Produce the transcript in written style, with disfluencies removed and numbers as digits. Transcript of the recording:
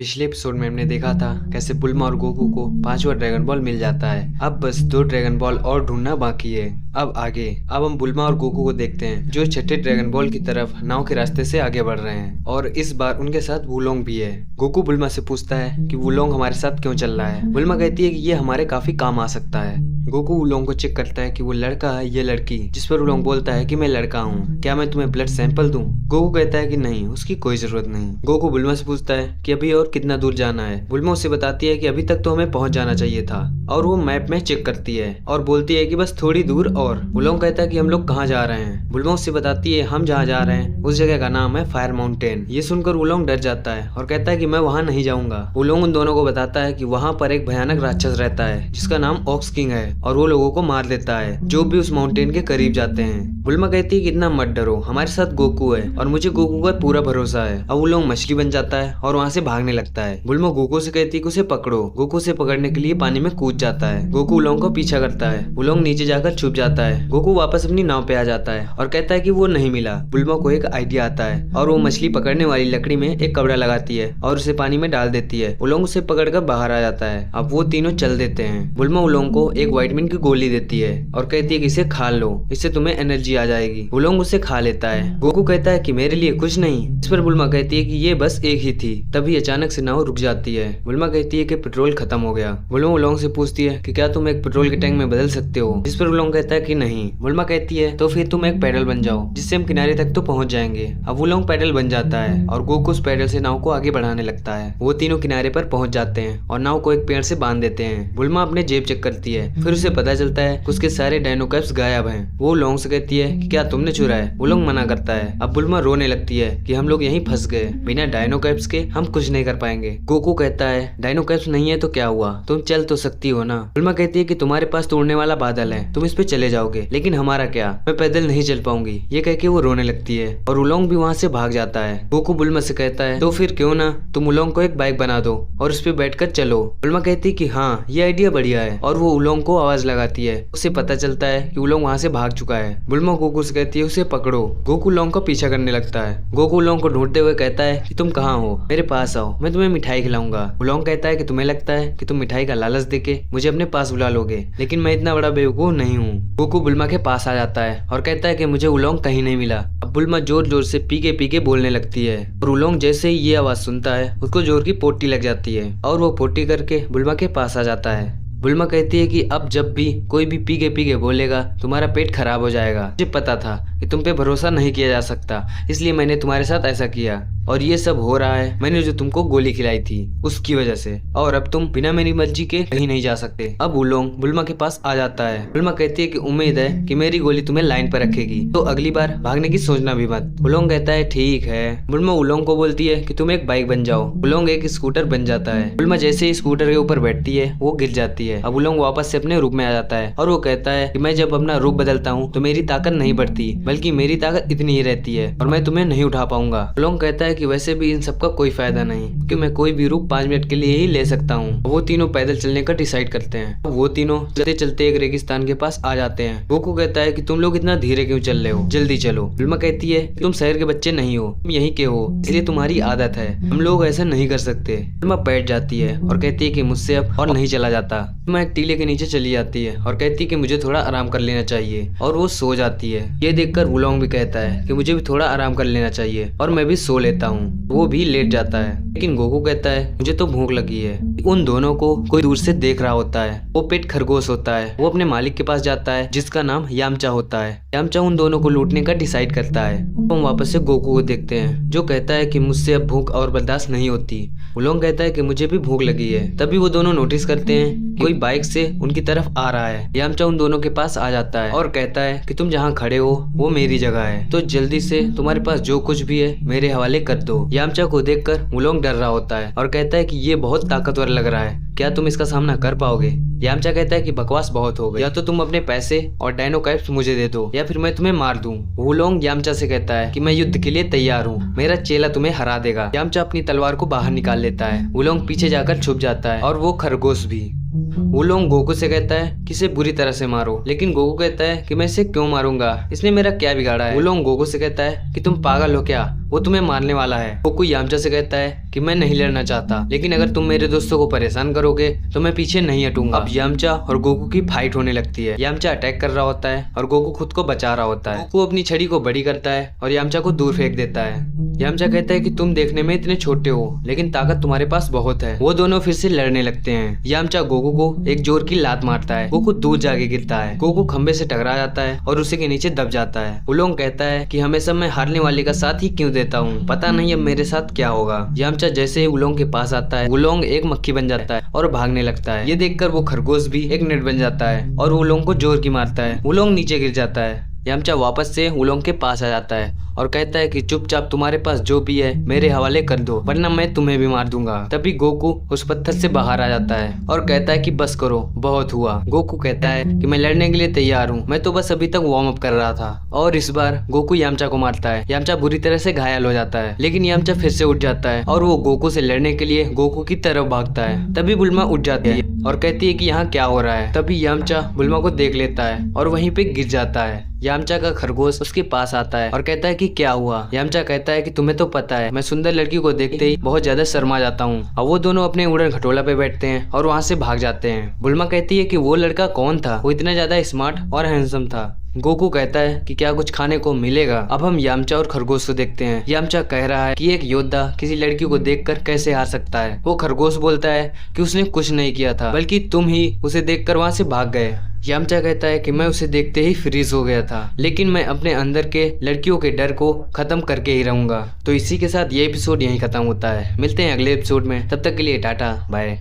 पिछले एपिसोड में हमने देखा था कैसे बुल्मा और गोकू को 5वां ड्रैगन बॉल मिल जाता है। अब बस 2 ड्रैगन बॉल और ढूंढना बाकी है। अब हम बुल्मा और गोकू को देखते हैं जो छठे ड्रैगन बॉल की तरफ नाव के रास्ते से आगे बढ़ रहे हैं और इस बार उनके साथ वुलोंग भी है। गोकू बुल्मा से पूछता है कि वुलोंग हमारे साथ क्यों चल रहा है। बुल्मा कहती है कि ये हमारे काफी काम आ सकता है। गोकू वुलोंग को चेक करता है कि वो लड़का है या लड़की, जिस पर वुलोंग बोलता है कि मैं लड़का हूँ, क्या मैं तुम्हें ब्लड सैंपल दूं? गोकू कहता है कि नहीं, उसकी कोई जरूरत नहीं। गोकू बुल्मा से पूछता है कि अभी और कितना दूर जाना है। बुल्मा उससे बताती है कि अभी तक तो हमें पहुंच जाना चाहिए था और वो मैप में चेक करती है और बोलती है कि बस थोड़ी दूर और। वुलोंग कहता है कि हम लोग कहाँ जा रहे हैं। बुल्मा उससे बताती है हम जहाँ जा रहे हैं उस जगह का नाम है फायर माउंटेन। ये सुनकर वुलोंग डर जाता है और कहता है कि मैं वहाँ नहीं जाऊंगा। वुलोंग उन दोनों को बताता है कि वहाँ पर एक भयानक राक्षस रहता है जिसका नाम ऑक्स किंग है और वो लोगों को मार देता है जो भी उस माउंटेन के करीब जाते हैं। बुल्मा कहती है कि इतना मत डरो, हमारे साथ गोकू है और मुझे गोकू का पूरा भरोसा है। अब वुलोंग मछली बन जाता है और वहाँ से भागने लगता है। बुल्मा गोकू से कहती है कि उसे पकड़ो। गोकू से पकड़ने के लिए पानी में कूद जाता है। गोकू वुलोंग को पीछा करता है। वुलोंग नीचे जाकर छुप जाता है। गोकू वापस अपनी नाव पे आ जाता है और कहता है कि वो नहीं मिला। बुल्मा को एक आइडिया आता है और वो मछली पकड़ने वाली लकड़ी में एक कपड़ा लगाती है और उसे पानी में डाल देती है। वुलोंग उसे पकड़कर बाहर आ जाता है। अब वो तीनों चल देते हैं। बुल्मा वुलोंग को एक विटामिन की गोली देती है और कहती है कि इसे खा लो, इससे तुम्हें एनर्जी आ जाएगी। वुलोंग उसे खा लेता है। गोकू कहता है कि मेरे लिए कुछ नहीं। इस पर बुल्मा कहती है कि ये बस एक ही थी। तभी अचानक से नाव रुक जाती है। बुल्मा कहती है कि पेट्रोल खत्म हो गया। बुल्मा वुलोंग से पूछती है कि क्या तुम एक पेट्रोल के टैंक में बदल सकते हो, जिस पर वुलोंग कहता है कि नहीं। बुल्मा कहती है तो फिर तुम एक पैडल बन जाओ जिससे हम किनारे तक तो पहुंच जाएंगे। अब वुलोंग पैडल बन जाता है और गोकू उस पैडल से नाव को आगे बढ़ाने लगता है। वो तीनों किनारे पर पहुंच जाते हैं और नाव को एक पेड़ से बांध देते हैं। बुल्मा अपने जेब चेक करती है, फिर उसे पता चलता है कि उसके सारे डायनोकैप्स गायब हैं। वो वुलोंग से कहती है कि क्या तुमने चुराए? वुलोंग मना करता है। अब बुल्मा रोने लगती है कि हम लोग यहीं फंस गए, बिना डायनोकैप्स के हम कुछ नहीं कर पाएंगे। गोकू कहता है डायनोकैप्स नहीं है तो क्या हुआ, तुम चल तो सकती हो ना। बुल्मा कहती है कि तुम्हारे पास तो उड़ने वाला बादल है, तुम इस पे चले जाओगे, लेकिन हमारा क्या, मैं पैदल नहीं चल पाऊंगी। ये कह के वो रोने लगती है और वुलोंग भी वहाँ से भाग जाता है। गोकू बुल्मा से कहता है तो फिर क्यों ना तुम वुलोंग को एक बाइक बना दो और उस पे बैठकर चलो। बुल्मा कहती है कि हाँ ये आइडिया बढ़िया है और वो वुलोंग को आवाज लगाती है। उसे पता चलता है कि वुलोंग वहाँ से भाग चुका है। बुल्मा गोकू से कहती है उसे पकड़ो। गोकू वुलोंग का पीछा करने लगता है। गोकू वुलोंग को ढूंढते हुए कहता है कि तुम कहाँ हो, मेरे पास आओ, मैं तुम्हें मिठाई खिलाऊंगा। वुलोंग कहता है कि तुम्हें लगता है कि तुम मिठाई का लालच देके मुझे अपने पास बुला लोगे, लेकिन मैं इतना बड़ा बेवकूफ नहीं हूँ। गोकू बुल्मा के पास आ जाता है और कहता है कि मुझे वुलोंग कहीं नहीं मिला। अब बुल्मा जोर जोर से पी के बोलने लगती है और वुलोंग जैसे ही ये आवाज सुनता है उसको जोर की पोटी लग जाती है और वो पोटी करके बुल्मा के पास आ जाता है। बुल्मा कहती है कि अब जब भी कोई भी पी के बोलेगा तुम्हारा पेट खराब हो जाएगा। मुझे पता था कि तुम पे भरोसा नहीं किया जा सकता, इसलिए मैंने तुम्हारे साथ ऐसा किया और ये सब हो रहा है मैंने जो तुमको गोली खिलाई थी उसकी वजह से, और अब तुम बिना मेरी मर्जी के कहीं नहीं जा सकते। अब वुलोंग बुल्मा के पास आ जाता है। बुल्मा कहती है कि उम्मीद है कि मेरी गोली तुम्हें लाइन पर रखेगी, तो अगली बार भागने की सोचना भी मत। वुलोंग कहता है ठीक है। बुल्मा वुलोंग को बोलती है कि तुम एक बाइक बन जाओ। वुलोंग एक स्कूटर बन जाता है। बुल्मा जैसे ही स्कूटर के ऊपर बैठती है वो गिर जाती है। अब वुलोंग वापस से अपने रूप में आ जाता है और वो कहता है कि मैं जब अपना रूप बदलता हूँ तो मेरी ताकत नहीं बढ़ती, बल्कि मेरी ताकत इतनी ही रहती है और मैं तुम्हें नहीं उठा पाऊंगा। वुलोंग कहता है कि वैसे भी इन सबका कोई फायदा नहीं, क्योंकि मैं कोई भी रूप 5 मिनट के लिए ही ले सकता हूँ। वो तीनों पैदल चलने का डिसाइड करते हैं। वो तीनों चलते चलते एक रेगिस्तान के पास आ जाते हैं। गोकू कहता है कि तुम लोग इतना धीरे क्यों चल रहे हो, जल्दी चलो। बुल्मा कहती है कि तुम शहर के बच्चे नहीं हो, तुम यहीं के हो, इसलिए तुम्हारी आदत है, हम लोग ऐसा नहीं कर सकते। बुल्मा बैठ जाती है और कहती है कि मुझसे अब और नहीं चला जाता। बुल्मा एक टीले के नीचे चली जाती है और कहती है कि मुझे थोड़ा आराम कर लेना चाहिए और वो सो जाती है। ये देखकर वुलोंग भी कहता है कि मुझे भी थोड़ा आराम कर लेना चाहिए और मैं भी सो लेता हूँ। वो भी लेट जाता है, लेकिन गोकू कहता है मुझे तो भूख लगी है। उन दोनों को कोई दूर से देख रहा होता है। वो पेट खरगोश होता है। वो अपने मालिक के पास जाता है जिसका नाम यामचा होता है। यामचा उन दोनों को लूटने का डिसाइड करता है। हम वापस से गोकू को देखते हैं जो कहता है कि मुझसे अब भूख और बर्दाश्त नहीं होती। वुलोंग कहता है कि मुझे भी भूख लगी है। तभी वो दोनों नोटिस करते हैं कोई बाइक से उनकी तरफ आ रहा है। यामचा उन दोनों के पास आ जाता है और कहता है कि तुम जहाँ खड़े हो वो मेरी जगह है, तो जल्दी से तुम्हारे पास जो कुछ भी है मेरे हवाले कर दो। यामचा को देखकर वुलोंग डर रहा होता है और कहता है कि ये बहुत ताकतवर लग रहा है, क्या तुम इसका सामना कर पाओगे? यामचा कहता है कि बकवास बहुत हो गई, या तो तुम अपने पैसे और डायनोकैप्स मुझे दे दो या फिर मैं तुम्हें मार दूं। वुलोंग यामचा से कहता है कि मैं युद्ध के लिए तैयार हूँ, मेरा चेला तुम्हें हरा देगा। यामचा अपनी तलवार को बाहर निकाल लेता है। वुलोंग पीछे जाकर छुप जाता है और वो खरगोश भी। वुलोंग गोकू से कहता है कि इसे बुरी तरह से मारो, लेकिन गोकू कहता है कि मैं इसे क्यों मारूंगा, इसने मेरा क्या बिगाड़ा है। वुलोंग गोकू से कहता है कि तुम पागल हो क्या, वो तुम्हें मारने वाला है। गोकू यामचा से कहता है कि मैं नहीं लड़ना चाहता, लेकिन अगर तुम मेरे दोस्तों को परेशान करोगे तो मैं पीछे नहीं हटूंगा। अब यामचा और गोकू की फाइट होने लगती है। यामचा अटैक कर रहा होता है और गोकू खुद को बचा रहा होता है। गोकू अपनी छड़ी को बड़ी करता है और यामचा को दूर फेंक देता है। यामचा कहता है कि तुम देखने में इतने छोटे हो, लेकिन ताकत तुम्हारे पास बहुत है। वो दोनों फिर से लड़ने लगते हैं। यामचा गोकू को एक जोर की लात मारता है। गोकू दूर जाके गिरता है। गोकू खंबे से टकरा जाता है और उसी के नीचे दब जाता है। उलोंग कहता है कि हमेशा मैं हारने वाले का साथ ही क्यों देता हूँ, पता नहीं अब मेरे साथ क्या होगा। यामचा जैसे ही उलोंग के पास आता है, उलोंग एक मक्खी बन जाता है और भागने लगता है। ये देखकर वो खरगोश भी एक नेट बन जाता है और उलोंग को जोर की मारता है। उलोंग नीचे गिर जाता है। यामचा वापस से उलोंग के पास आ जाता है और कहता है कि चुपचाप तुम्हारे पास जो भी है मेरे हवाले कर दो, वरना मैं तुम्हें भी मार दूंगा। तभी गोकू उस पत्थर से बाहर आ जाता है और कहता है कि बस करो, बहुत हुआ। गोकू कहता है कि मैं लड़ने के लिए तैयार हूँ, मैं तो बस अभी तक वार्म अप कर रहा था। और इस बार गोकू यामचा को मारता है। यामचा बुरी तरह से घायल हो जाता है, लेकिन यामचा फिर से उठ जाता है और वो गोकू से लड़ने के लिए गोकू की तरफ भागता है। तभी बुल्मा उठ जाती है और कहती है कि यहाँ क्या हो रहा है। तभी यामचा बुल्मा को देख लेता है और वहीं पे गिर जाता है। यामचा का खरगोश उसके पास आता है और कहता है कि क्या हुआ। यामचा कहता है कि तुम्हें तो पता है मैं सुंदर लड़की को देखते ही बहुत ज्यादा शर्मा जाता हूँ। अब वो दोनों अपने उड़न खटोला पे बैठते हैं और वहाँ से भाग जाते हैं। बुल्मा कहती है कि वो लड़का कौन था, वो इतना ज्यादा स्मार्ट और हैंडसम था। गोकू कहता है कि क्या कुछ खाने को मिलेगा। अब हम यामचा और खरगोश को देखते हैं। यामचा कह रहा है कि एक योद्धा किसी लड़की को देखकर कैसे हार सकता है। वो खरगोश बोलता है कि उसने कुछ नहीं किया था, बल्कि तुम ही उसे देखकर वहाँ से भाग गए। यामचा कहता है कि मैं उसे देखते ही फ्रीज हो गया था, लेकिन मैं अपने अंदर के लड़कियों के डर को खत्म करके ही रहूंगा। तो इसी के साथ ये एपिसोड यहीं खत्म होता है। मिलते हैं अगले एपिसोड में, तब तक के लिए टाटा बाय।